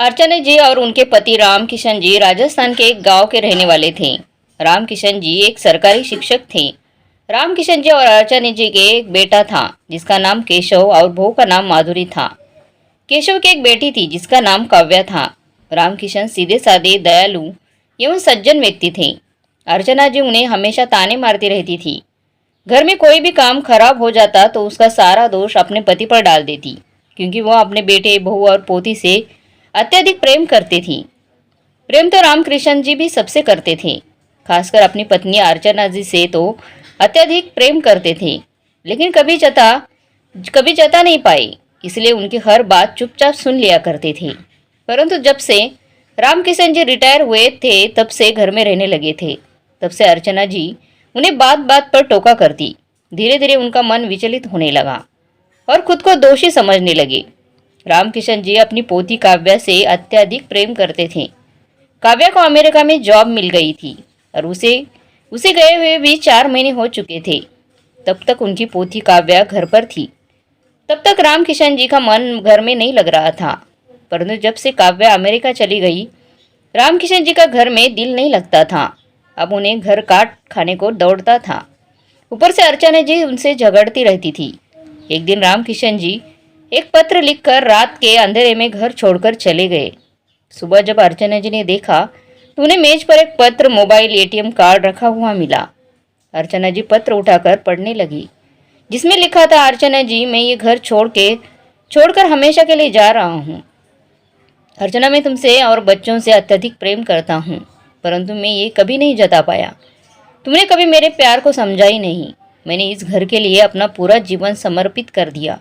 अर्चना जी और उनके पति रामकिशन जी राजस्थान के एक गांव के रहने वाले थे। रामकिशन जी एक सरकारी शिक्षक थे। रामकिशन जी और अर्चना जी के एक बेटा था जिसका नाम केशव और बहू का नाम माधुरी था। केशव की एक बेटी थी जिसका नाम काव्या था। रामकिशन सीधे साधे, दयालु एवं सज्जन व्यक्ति थे। अर्चना जी उन्हें हमेशा ताने मारती रहती थी। घर में कोई भी काम खराब हो जाता तो उसका सारा दोष अपने पति पर डाल देती, क्योंकि वह अपने बेटे, बहू और पोती से अत्यधिक प्रेम करती थी। प्रेम तो रामकृष्ण जी भी सबसे करते थे, खासकर अपनी पत्नी अर्चना जी से तो अत्यधिक प्रेम करते थे, लेकिन कभी जता नहीं पाए, इसलिए उनकी हर बात चुपचाप सुन लिया करते थे। परंतु जब से रामकिशन जी रिटायर हुए थे तब से घर में रहने लगे थे। तब से अर्चना जी उन्हें बात बात पर टोका करती। धीरे धीरे उनका मन विचलित होने लगा और खुद को दोषी समझने लगे। रामकिशन जी अपनी पोती काव्या से अत्यधिक प्रेम करते थे। काव्या को अमेरिका में जॉब मिल गई थी और उसे उसे गए हुए भी 4 महीने हो चुके थे। तब तक उनकी पोती काव्या घर पर थी। तब तक रामकिशन जी का मन घर में नहीं लग रहा था। परंतु जब से काव्या अमेरिका चली गई, रामकिशन जी का घर में दिल नहीं लगता था। अब उन्हें घर काट खाने को दौड़ता था। ऊपर से अर्चना जी उनसे झगड़ती रहती थी। एक दिन रामकिशन जी एक पत्र लिखकर रात के अंधेरे में घर छोड़कर चले गए। सुबह जब अर्चना जी ने देखा तो उन्हें मेज पर एक पत्र, मोबाइल, एटीएम कार्ड रखा हुआ मिला। अर्चना जी पत्र उठाकर पढ़ने लगी, जिसमें लिखा था, अर्चना जी, मैं ये घर छोड़कर हमेशा के लिए जा रहा हूँ। अर्चना, मैं तुमसे और बच्चों से अत्यधिक प्रेम करता हूँ, परंतु मैं ये कभी नहीं जता पाया। तुमने कभी मेरे प्यार को समझा ही नहीं। मैंने इस घर के लिए अपना पूरा जीवन समर्पित कर दिया।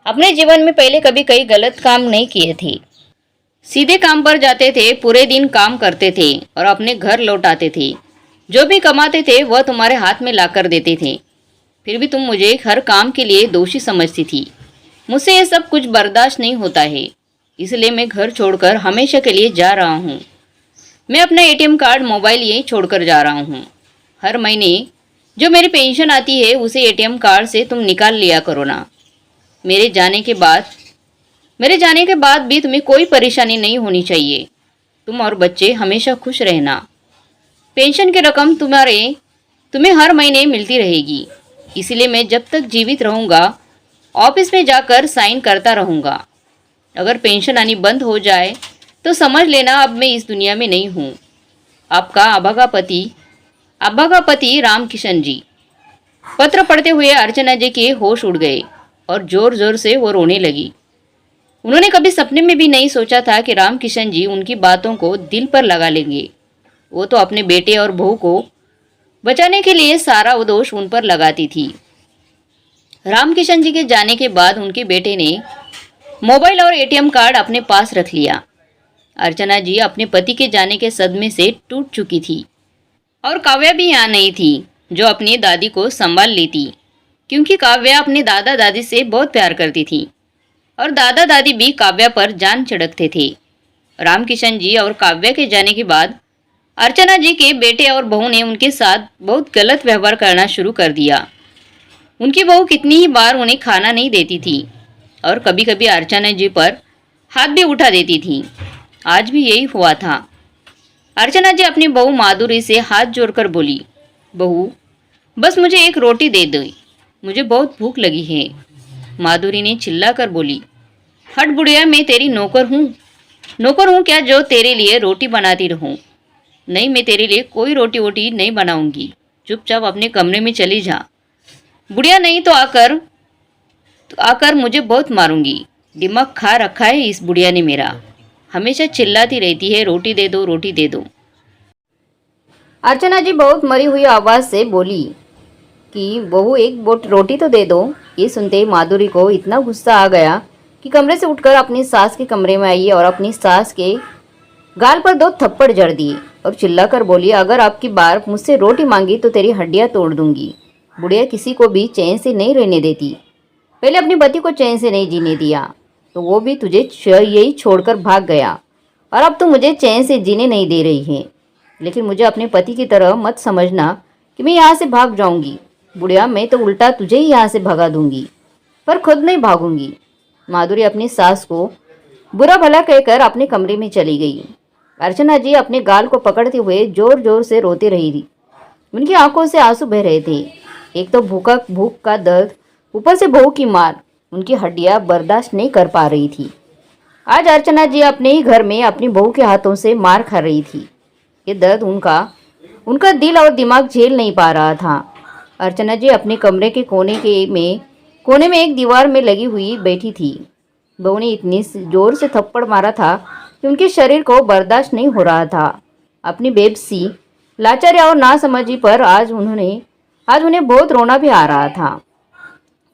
अपने जीवन में पहले कभी कई गलत काम नहीं किए थे। सीधे काम पर जाते थे, पूरे दिन काम करते थे और अपने घर लौट आते थे। जो भी कमाते थे वह तुम्हारे हाथ में लाकर देते थे। फिर भी तुम मुझे हर काम के लिए दोषी समझती थी। मुझसे ये सब कुछ बर्दाश्त नहीं होता है, इसलिए मैं घर छोड़कर हमेशा के लिए जा रहा हूँ। मैं अपना एटीएम कार्ड, मोबाइल यहीं छोड़कर जा रहा हूँ। हर महीने जो मेरी पेंशन आती है उसे एटीएम कार्ड से तुम निकाल लिया करो ना। मेरे जाने के बाद भी तुम्हें कोई परेशानी नहीं होनी चाहिए। तुम और बच्चे हमेशा खुश रहना। पेंशन की रकम तुम्हें हर महीने मिलती रहेगी, इसलिए मैं जब तक जीवित रहूँगा ऑफिस में जाकर साइन करता रहूँगा। अगर पेंशन आनी बंद हो जाए तो समझ लेना अब मैं इस दुनिया में नहीं हूँ। आपका अभागा पति रामकिशन जी। पत्र पढ़ते हुए अर्चना जी के होश उड़ गए और जोर जोर से वो रोने लगी। उन्होंने कभी सपने में भी नहीं सोचा था कि रामकिशन जी उनकी बातों को दिल पर लगा लेंगे। वो तो अपने बेटे और बहू को बचाने के लिए सारा वो दोष उन पर लगाती थी। रामकिशन जी के जाने के बाद उनके बेटे ने मोबाइल और एटीएम कार्ड अपने पास रख लिया। अर्चना जी अपने पति के जाने के सदमे से टूट चुकी थी और काव्या भी यहाँ नहीं थी जो अपनी दादी को संभाल लेती, क्योंकि काव्या अपने दादा दादी से बहुत प्यार करती थी और दादा दादी भी काव्या पर जान छिड़कते थे। रामकिशन जी और काव्या के जाने के बाद अर्चना जी के बेटे और बहू ने उनके साथ बहुत गलत व्यवहार करना शुरू कर दिया। उनकी बहू कितनी ही बार उन्हें खाना नहीं देती थी और कभी कभी अर्चना जी पर हाथ भी उठा देती थी। आज भी यही हुआ था। अर्चना जी अपनी बहू माधुरी से हाथ जोड़कर बोली, बहू, बस मुझे एक रोटी दे दो, मुझे बहुत भूख लगी है। माधुरी ने चिल्लाकर बोली, हट बुढ़िया, मैं तेरी नौकर हूँ क्या जो तेरे लिए रोटी बनाती रहूँ? नहीं, मैं तेरे लिए कोई रोटी वोटी नहीं बनाऊंगी। चुपचाप अपने कमरे में चली जा। बुढ़िया नहीं तो आकर मुझे बहुत मारूंगी। दिमाग खा रखा है इस बुढ़िया ने मेरा, हमेशा चिल्लाती रहती है, रोटी दे दो, रोटी दे दो। अर्चना जी बहुत मरी हुई आवाज़ से बोली कि बहू, एक बोट रोटी तो दे दो। ये सुनते ही माधुरी को इतना गुस्सा आ गया कि कमरे से उठकर अपनी सास के कमरे में आई और अपनी सास के गाल पर 2 थप्पड़ जड़ दिए और चिल्लाकर बोली, अगर आपकी बार मुझसे रोटी मांगी तो तेरी हड्डियां तोड़ दूंगी। बुढ़िया किसी को भी चैन से नहीं रहने देती। पहले अपने पति को चैन से नहीं जीने दिया तो वो भी तुझे यही छोड़कर भाग गया, और अब तू मुझे चैन से जीने नहीं दे रही है। लेकिन मुझे अपने पति की तरह मत समझना कि मैं यहाँ से भाग जाऊंगी। बुढ़िया, मैं तो उल्टा तुझे ही यहाँ से भगा दूंगी, पर खुद नहीं भागूंगी। माधुरी अपनी सास को बुरा भला कहकर अपने कमरे में चली गई। अर्चना जी अपने गाल को पकड़ते हुए जोर जोर से रोती रही थी। उनकी आंखों से आंसू बह रहे थे। एक तो भूख का दर्द, ऊपर से बहू की मार, उनकी हड्डियां बर्दाश्त नहीं कर पा रही थी। आज अर्चना जी अपने ही घर में अपनी बहू के हाथों से मार खा रही थी। ये दर्द उनका दिल और दिमाग झेल नहीं पा रहा था। अर्चना जी अपने कमरे के कोने में एक दीवार में लगी हुई बैठी थी। बहू ने इतनी जोर से थप्पड़ मारा था कि उनके शरीर को बर्दाश्त नहीं हो रहा था। अपनी बेबसी, लाचारी और नासमझी पर आज उन्हें बहुत रोना भी आ रहा था,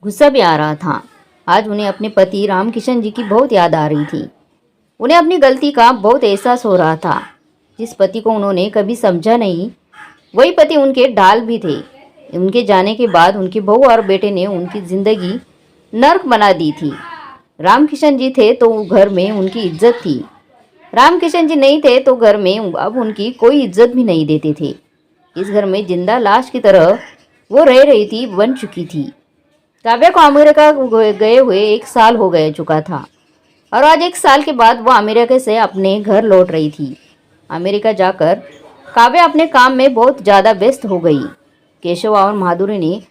गुस्सा भी आ रहा था। आज उन्हें अपने पति रामकिशन जी की बहुत याद आ रही थी। उन्हें अपनी गलती का बहुत एहसास हो रहा था। जिस पति को उन्होंने कभी समझा नहीं, वही पति उनके ढाल भी थे। उनके जाने के बाद उनकी बहू और बेटे ने उनकी जिंदगी नर्क बना दी थी। रामकिशन जी थे तो घर में उनकी इज्जत थी। रामकिशन जी नहीं थे तो घर में अब उनकी कोई इज्जत भी नहीं देते थे। इस घर में जिंदा लाश की तरह वो रह रही थी, बन चुकी थी। काव्या को अमेरिका गए हुए 1 साल हो गए चुका था और आज 1 साल के बाद वो अमेरिका से अपने घर लौट रही थी। अमेरिका जाकर काव्या अपने काम में बहुत ज़्यादा व्यस्त हो गई। केशव और माधुरी ने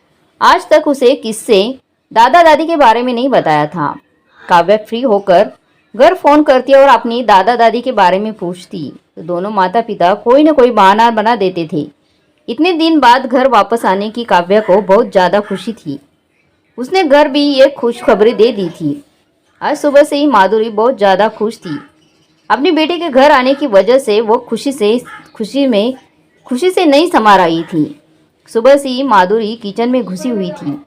आज तक उसे किस्से दादा दादी के बारे में नहीं बताया था। काव्या फ्री होकर घर फोन करती और अपनी दादा दादी के बारे में पूछती तो दोनों माता पिता कोई न कोई बहाना बना देते थे। इतने दिन बाद घर वापस आने की काव्या को बहुत ज़्यादा खुशी थी। उसने घर भी ये खुशखबरी दे दी थी। आज सुबह से ही माधुरी बहुत ज़्यादा खुश थी। अपनी बेटे के घर आने की वजह से वो खुशी से नहीं समा रही थी। सुबह से ही माधुरी किचन में घुसी हुई थी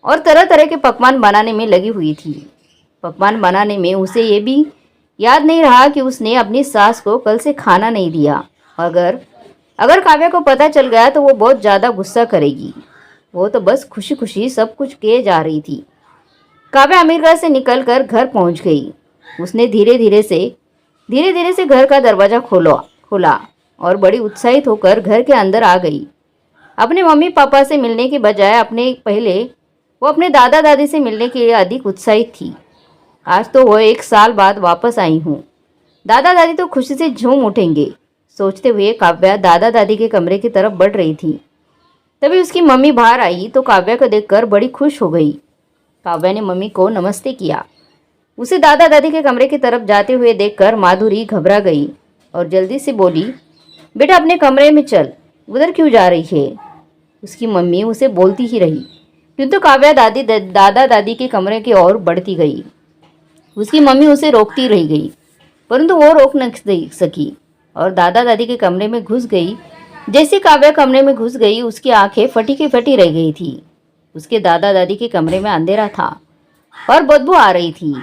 और तरह तरह के पकवान बनाने में लगी हुई थी। पकवान बनाने में उसे ये भी याद नहीं रहा कि उसने अपनी सास को कल से खाना नहीं दिया। अगर काव्या को पता चल गया तो वो बहुत ज़्यादा गुस्सा करेगी। वो तो बस खुशी खुशी सब कुछ किए जा रही थी। काव्या अमेरिका से निकलकर घर पहुंच गई। उसने धीरे धीरे से घर का दरवाज़ा खोला और बड़ी उत्साहित होकर घर के अंदर आ गई। अपने मम्मी पापा से मिलने के बजाय वो अपने दादा दादी से मिलने के लिए अधिक उत्साहित थी। आज तो वो 1 साल बाद वापस आई हूँ, दादा दादी तो खुशी से झूम उठेंगे, सोचते हुए काव्या दादा दादी के कमरे की तरफ बढ़ रही थी। तभी उसकी मम्मी बाहर आई तो काव्या को देखकर बड़ी खुश हो गई। काव्या ने मम्मी को नमस्ते किया। उसे दादा दादी के कमरे की तरफ जाते हुए देखकर माधुरी घबरा गई और जल्दी से बोली, बेटा अपने कमरे में चल, उधर क्यों जा रही है? उसकी मम्मी उसे बोलती ही रही, किंतु काव्या दादा दादी के कमरे की ओर बढ़ती गई। उसकी मम्मी उसे रोकती रह गई, परंतु वो रोक न सकी और दादा दादी के कमरे में घुस गई। जैसे काव्या कमरे में घुस गई, उसकी आंखें फटी की फटी रह गई थी। उसके दादा दादी के कमरे में अंधेरा था और बदबू आ रही थी।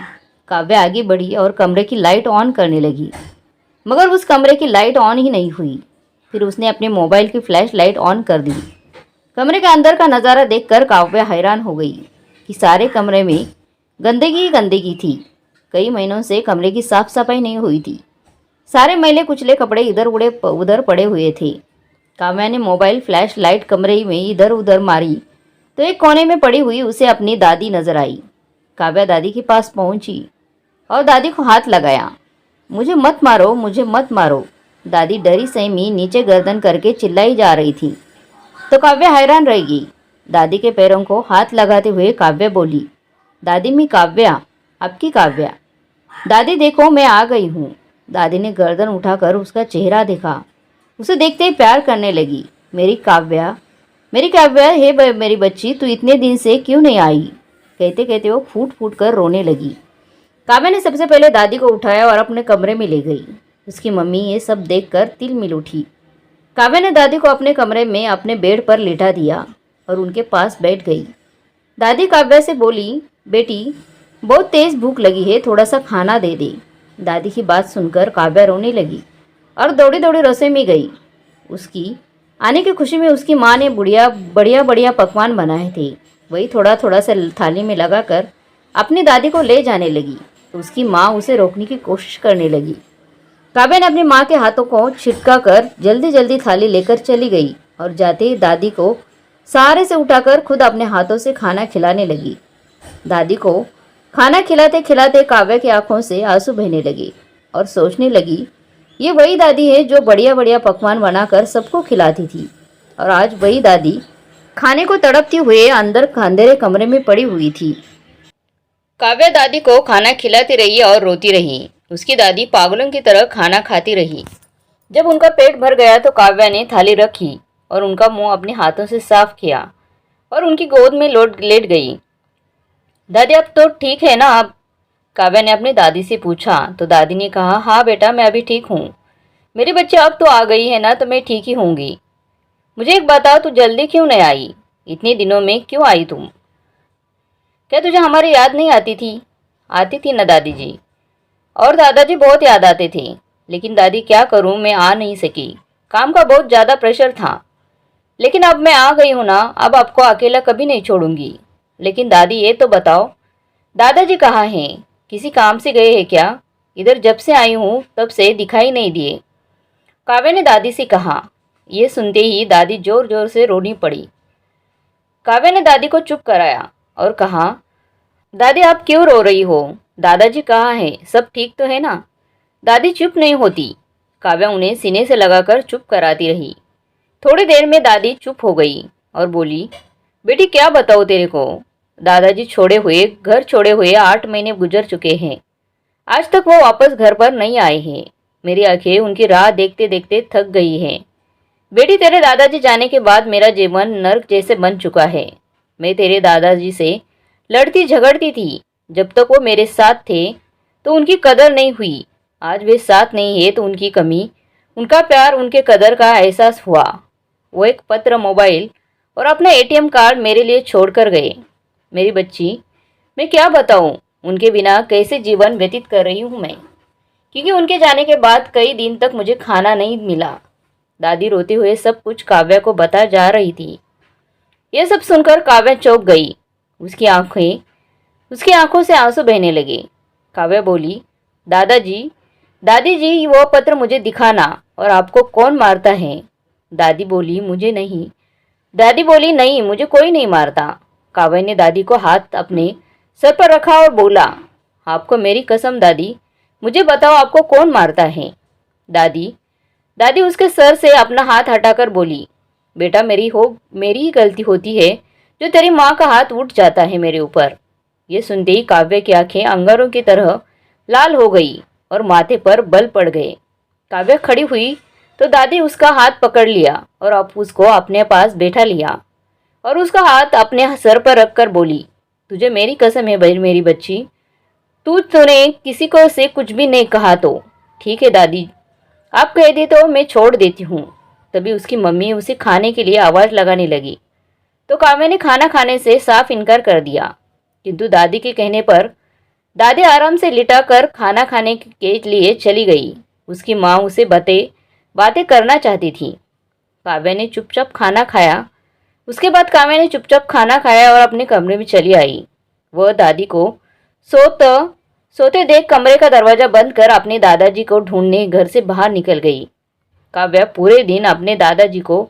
काव्या आगे बढ़ी और कमरे की लाइट ऑन करने लगी, मगर उस कमरे की लाइट ऑन ही नहीं हुई। फिर उसने अपने मोबाइल की फ्लैश लाइट ऑन कर दी। कमरे के अंदर का नज़ारा देखकर काव्या हैरान हो गई कि सारे कमरे में गंदगी ही गंदगी थी। कई महीनों से कमरे की साफ सफाई नहीं हुई थी। सारे मैले कुचले कपड़े इधर उधर पड़े हुए थे। काव्या ने मोबाइल फ्लैश लाइट कमरे में इधर उधर मारी तो एक कोने में पड़ी हुई उसे अपनी दादी नजर आई। काव्या दादी के पास पहुंची और दादी को हाथ लगाया। मुझे मत मारो, मुझे मत मारो, दादी डरी सहमी नीचे गर्दन करके चिल्लाई जा रही थी। तो काव्या हैरान रह गई। दादी के पैरों को हाथ लगाते हुए काव्या बोली, दादी मैं काव्या, आपकी काव्या। दादी देखो मैं आ गई हूँ। दादी ने गर्दन उठाकर उसका चेहरा देखा। उसे देखते ही प्यार करने लगी। मेरी काव्या हे मेरी बच्ची, तू इतने दिन से क्यों नहीं आई? कहते कहते वो फूट फूट कर रोने लगी। काव्या ने सबसे पहले दादी को उठाया और अपने कमरे में ले गई। उसकी मम्मी ये सब देखकर तिल मिल उठी। काव्या ने दादी को अपने कमरे में अपने बेड पर लिटा दिया और उनके पास बैठ गई। दादी काव्या से बोली, बेटी बहुत तेज भूख लगी है, थोड़ा सा खाना दे दे। दादी की बात सुनकर काव्या रोने लगी और दौड़ी दौड़ी रसोई में गई। उसकी आने की खुशी में उसकी माँ ने बढ़िया पकवान बनाए थे। वही थोड़ा थोड़ा सा थाली में लगाकर अपनी दादी को ले जाने लगी तो उसकी माँ उसे रोकने की कोशिश करने लगी। काव्या ने अपनी माँ के हाथों को छिटका कर जल्दी जल्दी थाली लेकर चली गई और जाते ही दादी को सहारे से उठाकर खुद अपने हाथों से खाना खिलाने लगी। दादी को खाना खिलाते खिलाते काव्या की आंखों से आंसू बहने लगे और सोचने लगी, ये वही दादी है जो बढ़िया बढ़िया पकवान बनाकर सबको खिलाती थी, और आज वही दादी खाने को तड़पती हुए अंदर अंधेरे कमरे में पड़ी हुई थी। काव्या दादी को खाना खिलाती रही और रोती रही। उसकी दादी पागलों की तरह खाना खाती रही। जब उनका पेट भर गया तो काव्या ने थाली रखी और उनका मुंह अपने हाथों से साफ किया और उनकी गोद में लेट गई। दादी अब तो ठीक है ना आप? काव्या ने अपनी दादी से पूछा तो दादी ने कहा, हाँ बेटा, मैं अभी ठीक हूँ। मेरी बच्ची अब तो आ गई है ना, तो मैं ठीक ही होंगी। मुझे एक बताओ, तू जल्दी क्यों नहीं आई? इतने दिनों में क्यों आई तुम? क्या तुझे हमारी याद नहीं आती थी? आती थी ना दादी जी, और दादाजी बहुत याद आते थे, लेकिन दादी क्या करूं, मैं आ नहीं सकी। काम का बहुत ज़्यादा प्रेशर था, लेकिन अब मैं आ गई हूं ना, अब आपको अकेला कभी नहीं छोड़ूंगी। लेकिन दादी ये तो बताओ, दादाजी कहाँ हैं? किसी काम से गए हैं क्या? इधर जब से आई हूं तब से दिखाई नहीं दिए। काव्या ने दादी से कहा। ये सुनते ही दादी जोर जोर से रोनी पड़ी। काव्या ने दादी को चुप कराया और कहा, दादी आप क्यों रो रही हो? दादाजी कहाँ है? सब ठीक तो है ना? दादी चुप नहीं होती। काव्या उन्हें सीने से लगाकर चुप कराती रही। थोड़ी देर में दादी चुप हो गई और बोली, बेटी क्या बताओ तेरे को? दादाजी घर छोड़े हुए 8 महीने गुजर चुके हैं। आज तक वो वापस घर पर नहीं आए हैं। मेरी आंखें उनकी राह देखते देखते थक गई हैं। बेटी, तेरे दादाजी जाने के बाद मेरा जीवन नर्क जैसे बन चुका है। मैं तेरे दादाजी से लड़ती झगड़ती थी। जब तक वो मेरे साथ थे तो उनकी कदर नहीं हुई। आज वे साथ नहीं है तो उनकी कमी, उनका प्यार, उनके कदर का एहसास हुआ। वो एक पत्र, मोबाइल और अपना एटीएम कार्ड मेरे लिए छोड़कर गए। मेरी बच्ची, मैं क्या बताऊं उनके बिना कैसे जीवन व्यतीत कर रही हूं मैं, क्योंकि उनके जाने के बाद कई दिन तक मुझे खाना नहीं मिला। दादी रोते हुए सब कुछ काव्या को बता जा रही थी। यह सब सुनकर काव्या चौंक गई। उसकी आंखों से आंसू बहने लगे। काव्या बोली, दादाजी, दादी जी, वो पत्र मुझे दिखाना, और आपको कौन मारता है? दादी बोली, मुझे नहीं। दादी बोली, नहीं, मुझे कोई नहीं मारता। काव्या ने दादी को हाथ अपने सर पर रखा और बोला, आपको मेरी कसम दादी, मुझे बताओ आपको कौन मारता है? दादी दादी उसके सर से अपना हाथ हटाकर बोली, बेटा, मेरी ही गलती होती है जो तेरी माँ का हाथ उठ जाता है मेरे ऊपर। ये सुनते ही काव्य की आंखें अंगारों की तरह लाल हो गई और माथे पर बल पड़ गए। काव्य खड़ी हुई तो दादी उसका हाथ पकड़ लिया और अब उसको अपने पास बैठा लिया और उसका हाथ अपने सर पर रखकर बोली, तुझे मेरी कसम है मेरी बच्ची, तूने किसी को से कुछ भी नहीं कहा तो ठीक है दादी, आप कह दे तो मैं छोड़ देती हूँ। तभी उसकी मम्मी उसे खाने के लिए आवाज़ लगाने लगी तो काव्या ने खाना खाने से साफ इनकार कर दिया, किंतु दादी के कहने पर दादी आराम से लिटा कर खाना खाने के लिए चली गई। उसकी माँ उसे बातें करना चाहती थी। काव्या ने चुपचाप खाना खाया। उसके बाद काव्या ने चुपचाप खाना खाया और अपने कमरे में चली आई। वह दादी को सोते देख कमरे का दरवाजा बंद कर अपने दादाजी को ढूंढने घर से बाहर निकल गई। काव्या पूरे दिन अपने दादाजी को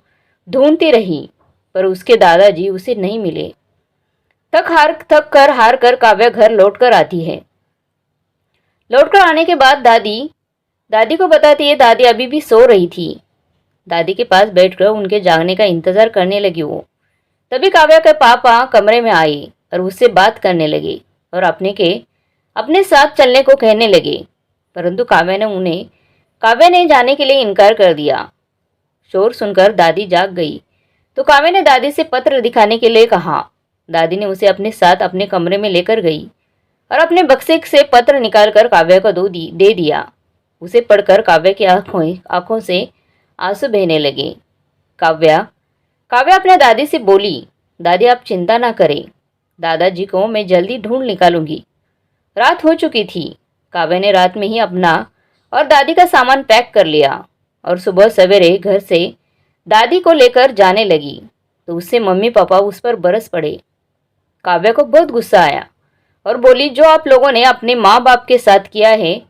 ढूंढती रही, पर उसके दादाजी उसे नहीं मिले। हार कर काव्या घर लौटकर आती है। लौटकर आने के बाद दादी को बताती है। दादी अभी भी सो रही थी। दादी के पास बैठकर उनके जागने का इंतजार करने लगी वो। तभी काव्या के पापा कमरे में आए और उससे बात करने लगे और अपने साथ चलने को कहने लगे, परंतु काव्या ने जाने के लिए इनकार कर दिया। शोर सुनकर दादी जाग गई तो काव्या ने दादी से पत्र दिखाने के लिए कहा। दादी ने उसे अपने साथ अपने कमरे में लेकर गई और अपने बक्से से पत्र निकालकर काव्या को दे दिया। उसे पढ़कर काव्या की आंखों से आंसू बहने लगे। काव्या अपने दादी से बोली, दादी आप चिंता ना करें, दादाजी को मैं जल्दी ढूंढ निकालूंगी। रात हो चुकी थी। काव्या ने रात में ही अपना और दादी का सामान पैक कर लिया और सुबह सवेरे घर से दादी को लेकर जाने लगी तो उससे मम्मी पापा उस पर बरस पड़े। काव्या को बहुत गुस्सा आया और बोली, जो आप लोगों ने अपने माँ बाप के साथ किया है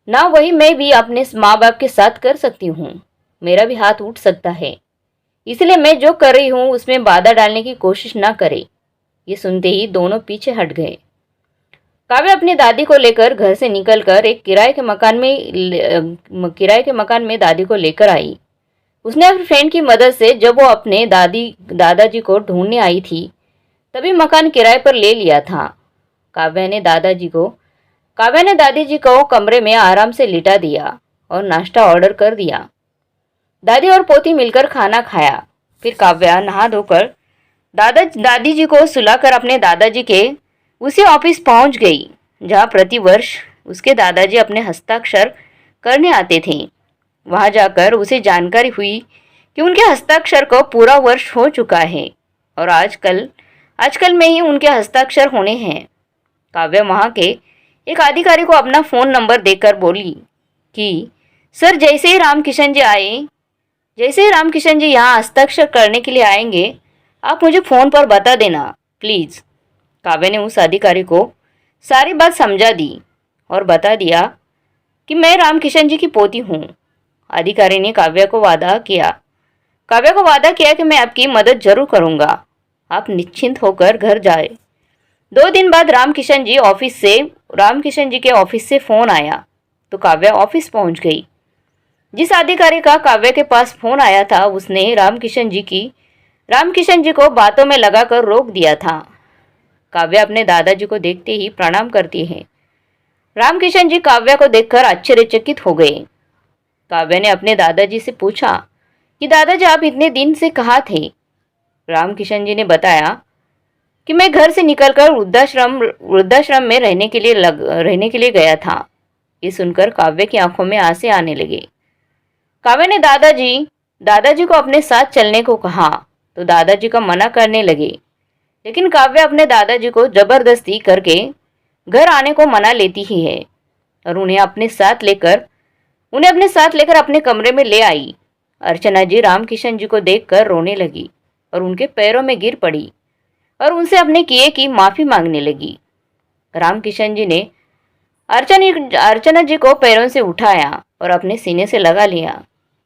ना, वही मैं भी अपने माँ बाप के साथ कर सकती हूँ। मेरा भी हाथ उठ सकता है, इसलिए मैं जो कर रही हूँ उसमें बाधा डालने की कोशिश ना करे। ये सुनते ही दोनों पीछे हट गए। काव्या अपनी दादी को लेकर घर से निकलकर एक किराए के मकान में दादी को लेकर आई। उसने अपने फ्रेंड की मदद से जब वो अपने दादाजी को ढूंढने आई थी तभी मकान किराए पर ले लिया था। काव्या ने दादी जी को कमरे में आराम से लिटा दिया और नाश्ता ऑर्डर कर दिया। दादी और पोती मिलकर खाना खाया। फिर काव्या नहा धोकर दादी जी को सुलाकर अपने दादाजी के उसी ऑफिस पहुंच गई जहां प्रतिवर्ष उसके दादाजी अपने हस्ताक्षर करने आते थे। वहां जाकर उसे जानकारी हुई कि उनके हस्ताक्षर को पूरा वर्ष हो चुका है और आजकल में ही उनके हस्ताक्षर होने हैं। काव्या वहां के एक अधिकारी को अपना फ़ोन नंबर देकर बोली कि सर, जैसे ही रामकिशन जी यहाँ हस्ताक्षर करने के लिए आएंगे, आप मुझे फ़ोन पर बता देना प्लीज़। काव्या ने उस अधिकारी को सारी बात समझा दी और बता दिया कि मैं रामकिशन जी की पोती हूँ। अधिकारी ने काव्या को वादा किया कि मैं आपकी मदद जरूर करूँगा, आप निश्चिंत होकर घर जाए। 2 दिन बाद रामकिशन जी के ऑफिस से फ़ोन आया तो काव्या ऑफिस पहुंच गई। जिस अधिकारी का काव्या के पास फ़ोन आया था उसने रामकिशन जी को बातों में लगाकर रोक दिया था। काव्या अपने दादाजी को देखते ही प्रणाम करती है। रामकिशन जी काव्या को देखकर आश्चर्यचकित हो गए। काव्या ने अपने दादाजी से पूछा कि दादाजी, आप इतने दिन से कहाँ थे? रामकिशन जी ने बताया कि मैं घर से निकलकर वृद्धाश्रम में रहने के लिए गया था। ये सुनकर काव्या की आंखों में आंसू आने लगे। काव्या ने दादाजी को अपने साथ चलने को कहा तो दादाजी का मना करने लगे, लेकिन काव्या अपने दादाजी को जबरदस्ती करके घर आने को मना लेती ही है और उन्हें अपने साथ लेकर अपने कमरे में ले आई। अर्चना जी रामकिशन जी को देखकर रोने लगी और उनके पैरों में गिर पड़ी और उनसे अपने किए की माफ़ी मांगने लगी। रामकिशन जी ने अर्चना जी को पैरों से उठाया और अपने सीने से लगा लिया।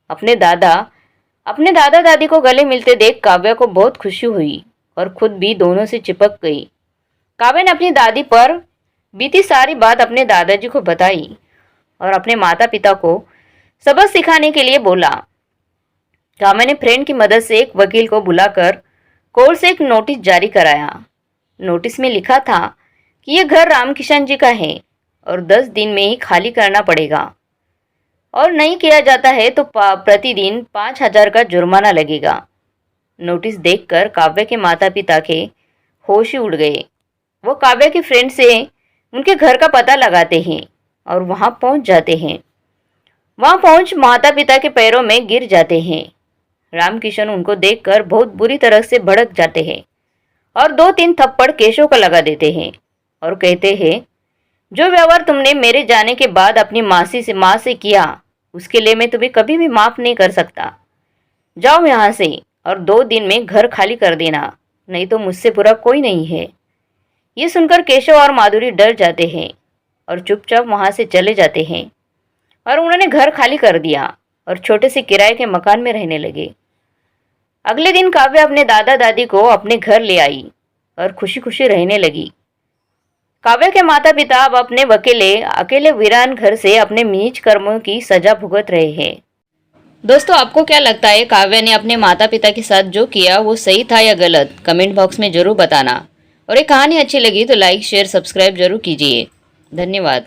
अपने दादा दादी को गले मिलते देख काव्या को बहुत खुशी हुई और खुद भी दोनों से चिपक गई। काव्या ने अपनी दादी पर बीती सारी बात अपने दादाजी को बताई और अपने माता पिता को सबक सिखाने के लिए बोला। काव्या ने फ्रेंड की मदद से एक वकील को बुलाकर कोर्ट से एक नोटिस जारी कराया। नोटिस में लिखा था कि यह घर रामकिशन जी का है और 10 दिन में ही खाली करना पड़ेगा और नहीं किया जाता है तो प्रतिदिन 5,000 का जुर्माना लगेगा। नोटिस देखकर काव्या के माता पिता के होश ही उड़ गए। वो काव्या के फ्रेंड से उनके घर का पता लगाते हैं और वहां पहुंच जाते हैं। वहां पहुंच माता पिता के पैरों में गिर जाते हैं। रामकिशन उनको देखकर बहुत बुरी तरह से भड़क जाते हैं और 2-3 थप्पड़ केशव को लगा देते हैं और कहते हैं, जो व्यवहार तुमने मेरे जाने के बाद अपनी माँ से किया उसके लिए मैं तुम्हें कभी भी माफ़ नहीं कर सकता। जाओ यहाँ से और 2 दिन में घर खाली कर देना, नहीं तो मुझसे बुरा कोई नहीं है। ये सुनकर केशव और माधुरी डर जाते हैं और चुपचाप वहाँ से चले जाते हैं और उन्होंने घर खाली कर दिया और छोटे से किराए के मकान में रहने लगे। अगले दिन काव्या अपने दादा दादी को अपने घर ले आई और खुशी खुशी रहने लगी। काव्या के माता पिता अब अपने अकेले वीरान घर से अपने नीच कर्मों की सजा भुगत रहे हैं। दोस्तों, आपको क्या लगता है, काव्या ने अपने माता पिता के साथ जो किया वो सही था या गलत? कमेंट बॉक्स में जरूर बताना। और ये कहानी अच्छी लगी तो लाइक शेयर सब्सक्राइब जरूर कीजिए। धन्यवाद।